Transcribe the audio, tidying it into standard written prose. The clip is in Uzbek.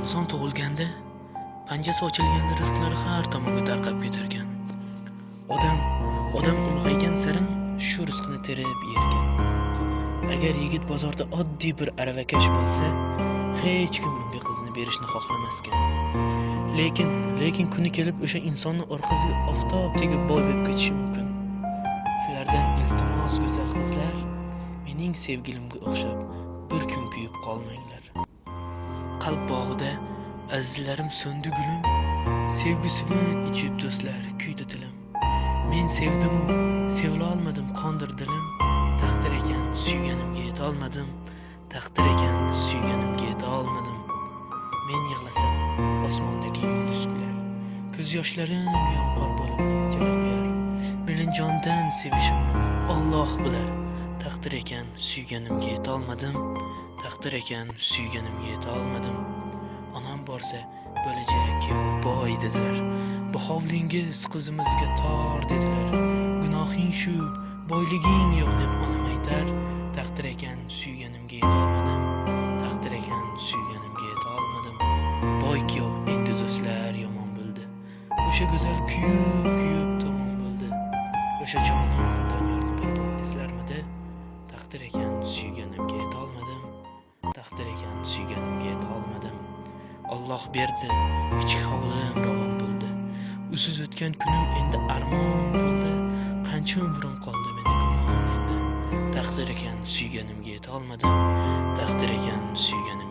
inson tug'ilganda panjasi ochilgan rizqlari har tomonga tarqab ketar ekan. Odam ulg'aygan sarin shu rizqni terib yerkan. Agar yigit bozorda oddiy bir aravakash bo'lsa, hech kim unga qizini berishni xohlamaskan. Lekin kuni kelib o'sha insonning orqasiga oftob tegib boy bo'lib ketishi mumkin. Sizlardan iltimos go'zal qizlar, mening sevgilimga o'xshab bir kun kuyib qolmanglar. Qalb bog'ida azizlarim so'ndi gulim, sevgisidan ichib do'stlar kuydi dilim. Men sevdim-u, sevila olmadim, qondir dilim. Taqdir ekan suyganimga yeta olmadim. Taqdir ekan suyganimga yeta olmadim. Men yig'lasam osmondagi yulduz kular. Ko'z yoshlarim yomg'ir bo'lib jala quyar. Mening jondan sevishimni Alloh bilar. Taqdir ekan suyganimga yeta olmadim. Taqdir ekan suyganimga yeta olmadim. Onam borsa bo'lajak kuyov boy dedilar. Bu hovlingiz qizimizga tor dedilar. Gunohing shu, boyliging yo'q deb onam aytar. Taqdir ekan suyganimga yeta olmadim. Taqdir ekan suyganimga yeta olmadim. Boy kuyov endi do'stlar yomon bo'ldi. O'sha go'zal kuyib tamom bo'ldi. O'sha jonon dunyorni bir bor eslarmidi? Taqdir ekan suyganimga yeta olmadim. Taqdir ekan suyganimga yeta olmadim. Alloh berdi, kichik hovlim ravon bo'ldi. Usiz o'tgan kunim endi armon bo'ldi. Qancha umrim qoldi meni gumon endi. Taqdir ekan suyganimga yeta olmadim. Taqdir ekan suyganim